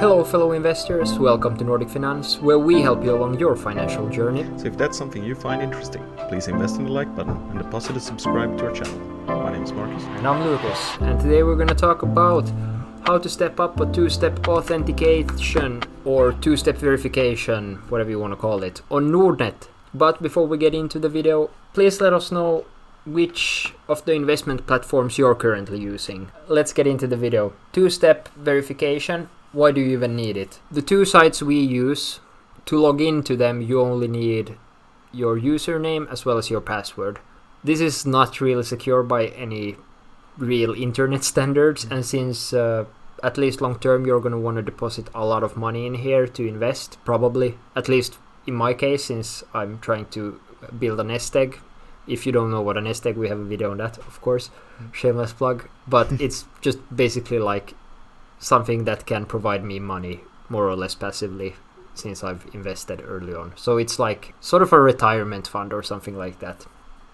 Hello fellow investors, welcome to Nordic Finans, where we help you along your financial journey. So if that's something you find interesting, please invest in the like button and deposit a subscribe to our channel. My name is Marcus. And I'm Lucas, and today we're going to talk about how to step up a two-step authentication or two-step verification, whatever you want to call it, on Nordnet. But before we get into the video, please let us know which of the investment platforms you're currently using. Let's get into the video. Two-step verification. Why do you even need it? The two sites we use, to log into them, you only need your username as well as your password. This is not really secure by any real internet standards, and since at least long term you're going to want to deposit a lot of money in here to invest, probably, at least in my case, since I'm trying to build a nest egg. If you don't know what a nest egg, we have a video on that, of course, shameless plug, but it's just basically like something that can provide me money more or less passively since I've invested early on. So it's like sort of a retirement fund or something like that.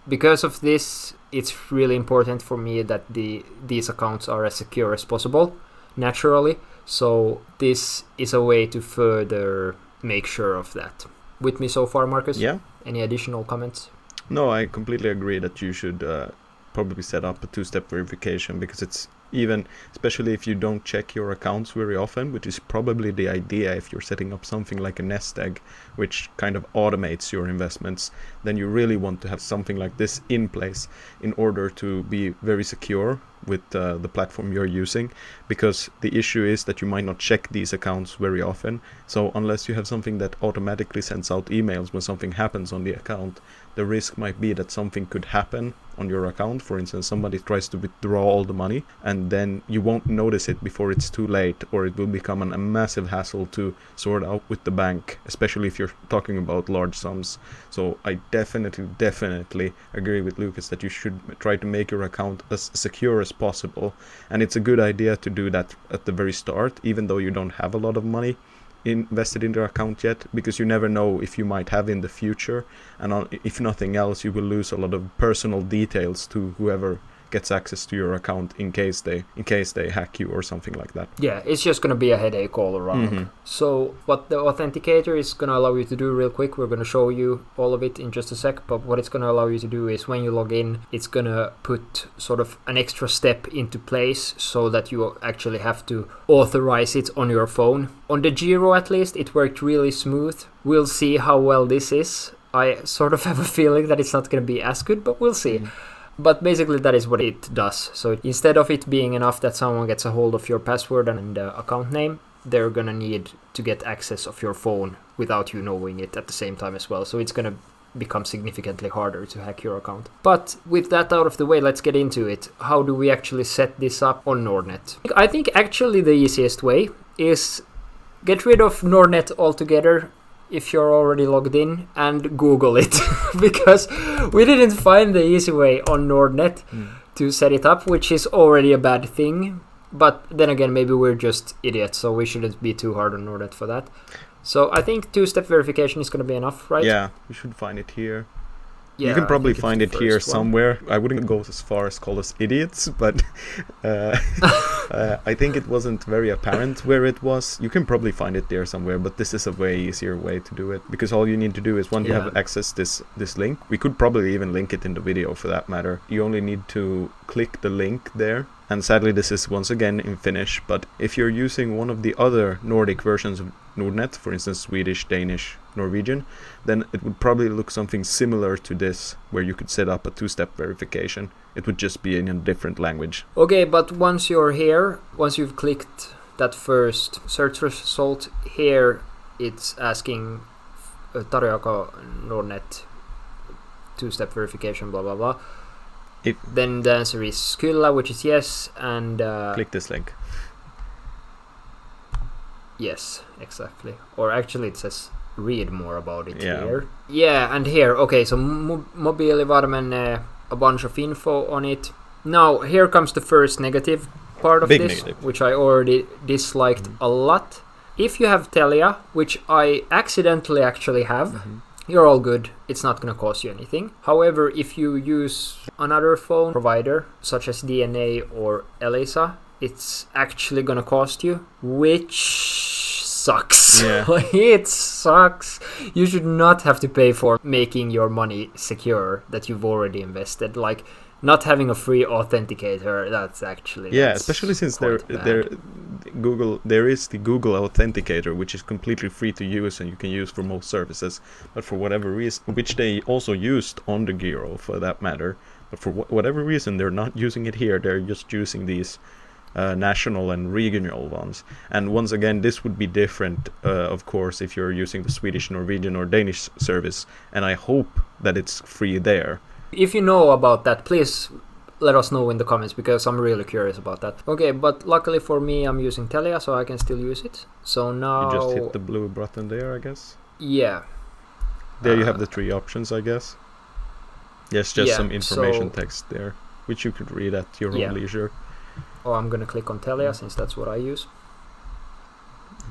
Because of this, it's really important for me that these accounts are as secure as possible, naturally. So this is a way to further make sure of that. With me so far, Marcus? Yeah. Any additional comments? No, I completely agree that you should probably set up a two-step verification, because it's even, especially if you don't check your accounts very often, which is probably the idea if you're setting up something like a nest egg, which kind of automates your investments, then you really want to have something like this in place in order to be very secure with the platform you're using, because the issue is that you might not check these accounts very often. So unless you have something that automatically sends out emails when something happens on the account, the risk might be that something could happen on your account. For instance, somebody tries to withdraw all the money, and then you won't notice it before it's too late, or it will become a massive hassle to sort out with the bank, especially if you're talking about large sums. So I definitely agree with Lucas that you should try to make your account as secure as possible, and it's a good idea to do that at the very start, even though you don't have a lot of money invested in your account yet, because you never know if you might have in the future, and if nothing else, you will lose a lot of personal details to whoever gets access to your account in case they hack you or something like that. Yeah, it's just going to be a headache all around. So what the authenticator is going to allow you to do real quick, we're going to show you all of it in just a sec, but what it's going to allow you to do is when you log in, it's going to put sort of an extra step into place so that you actually have to authorize it on your phone. On the Giro at least, it worked really smooth. We'll see how well this is. I sort of have a feeling that it's not going to be as good, but we'll see. But basically that is what it does. So instead of it being enough that someone gets a hold of your password and account name, they're gonna need to get access of your phone without you knowing it at the same time as well. So it's gonna become significantly harder to hack your account. But with that out of the way, let's get into it. How do we actually set this up on Nordnet? I think actually the easiest way is get rid of Nordnet altogether if you're already logged in, and Google it, because we didn't find the easy way on Nordnet to set it up, which is already a bad thing. But then again, maybe we're just idiots, so we shouldn't be too hard on Nordnet for that. So I think two-step verification is going to be enough, right? Yeah, you should find it here. Yeah, you can probably find it here somewhere. I wouldn't go as far as call us idiots, but I think it wasn't very apparent where it was. You can probably find it there somewhere, but this is a way easier way to do it, because all you need to do is once you have access this link, we could probably even link it in the video for that matter. You only need to click the link there. And sadly, this is once again in Finnish, but if you're using one of the other Nordic versions of Nordnet, for instance Swedish, Danish, Norwegian, then it would probably look something similar to this, where you could set up a two-step verification. It would just be in a different language. Okay, but once you're here, once you've clicked that first search result here, it's asking tarjoako Nordnet two-step verification, blah blah blah. Then the answer is kyllä, which is yes, and click this link. Yes, exactly. Or actually it says read more about it here. Yeah, and here, okay, so mobiilivarmen, a bunch of info on it. Now, here comes the first negative part of this, which I already disliked a lot. If you have Telia, which I accidentally actually have, you're all good. It's not going to cost you anything. However, if you use another phone provider, such as DNA or Elisa, it's actually going to cost you, which sucks. Yeah. It sucks. You should not have to pay for making your money secure that you've already invested. Like, not having a free authenticator, that's especially since quite bad. there is the Google Authenticator, which is completely free to use and you can use for most services, but for whatever reason, which they also used on the Giro for that matter, but for whatever reason they're not using it here. They're just using these national and regional ones. And once again, this would be different, of course, if you're using the Swedish, Norwegian or Danish service, and I hope that it's free there. If you know about that, please let us know in the comments, because I'm really curious about that. Okay, but luckily for me, I'm using Telia, so I can still use it. So now... You just hit the blue button there, I guess? Yeah. There you have the 3 options, I guess. Yes, just some information text there, which you could read at your own leisure. Oh, I'm gonna click on Telia, since that's what I use.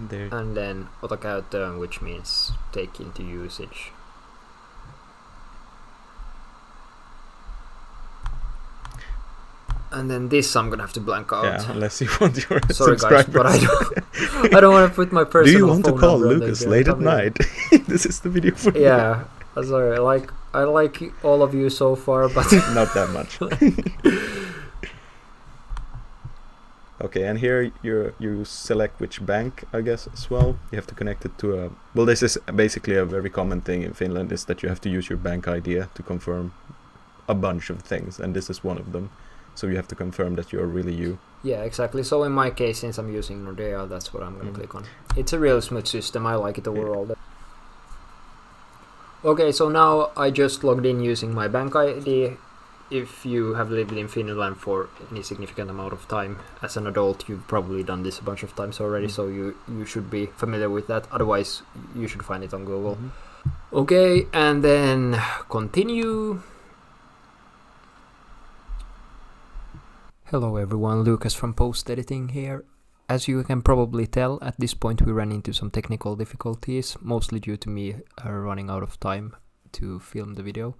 There. And then authenticator, which means take into usage. And then this I'm gonna have to blank out. Yeah, unless you want your Sorry subscribers. guys, but I don't want to put my personal. Do you want to phone call number Lucas late at night? This is the video for you. Yeah, sorry. I like all of you so far, but not that much. Okay, and here you select which bank, I guess, as well. You have to connect it to a... Well, this is basically a very common thing in Finland, is that you have to use your bank ID to confirm a bunch of things, and this is one of them. So you have to confirm that you're really you. Yeah, exactly. So in my case, since I'm using Nordea, that's what I'm going to click on. It's a really smooth system. I like it overall. Okay, so now I just logged in using my bank ID. If you have lived in Finland for any significant amount of time as an adult, you've probably done this a bunch of times already, so you should be familiar with that. Otherwise, you should find it on Google. Okay, and then continue. Hello everyone, Lucas from Post Editing here. As you can probably tell, at this point we ran into some technical difficulties, mostly due to me running out of time to film the video.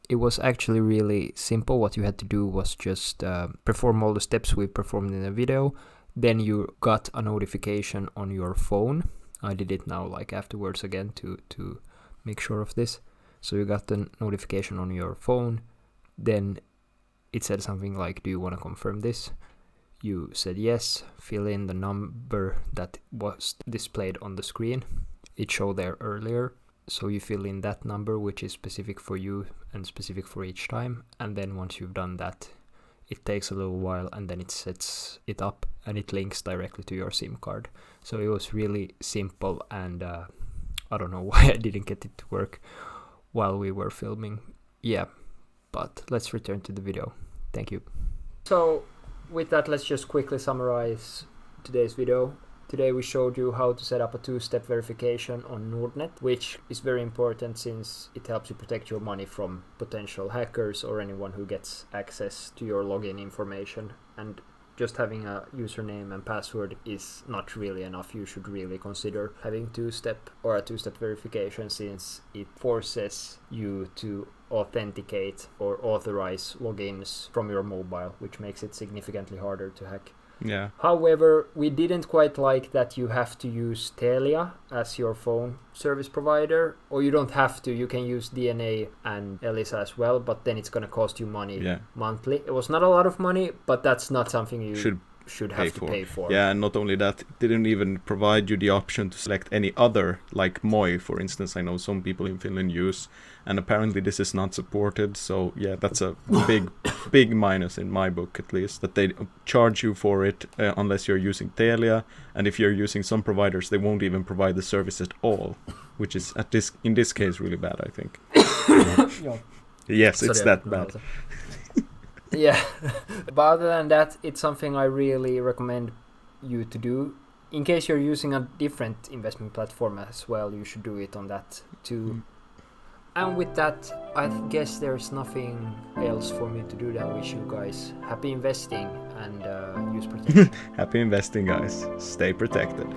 It was actually really simple. What you had to do was just perform all the steps we performed in the video. Then you got a notification on your phone. I did it now afterwards again to make sure of this. So you got the notification on your phone. Then it said something like, do you want to confirm this? You said yes, fill in the number that was displayed on the screen. It showed there earlier. So you fill in that number, which is specific for you and specific for each time. And then once you've done that, it takes a little while and then it sets it up and it links directly to your SIM card. So it was really simple, and I don't know why I didn't get it to work while we were filming. Yeah, but let's return to the video. Thank you. So with that, let's just quickly summarize today's video. Today we showed you how to set up a 2-step verification on Nordnet, which is very important since it helps you protect your money from potential hackers or anyone who gets access to your login information. And just having a username and password is not really enough. You should really consider having a 2-step verification, since it forces you to authenticate or authorize logins from your mobile, which makes it significantly harder to hack. Yeah. However, we didn't quite like that you have to use Telia as your phone service provider, or you don't have to. You can use DNA and Elisa as well, but then it's going to cost you money monthly. It was not a lot of money, but that's not something you should have to pay for. Yeah, and not only that, it didn't even provide you the option to select any other, like Moi, for instance. I know some people in Finland use, and apparently this is not supported. So yeah, that's a big minus in my book, at least, that they charge you for it unless you're using Telia, and if you're using some providers, they won't even provide the service at all, which is in this case really bad, I think. Yes, it's that bad. Yeah, but other than that, it's something I really recommend you to do. In case you're using a different investment platform as well, you should do it on that too. And with that, I guess there's nothing else for me to do than wish you guys happy investing and use protection. Happy investing, guys. Stay protected.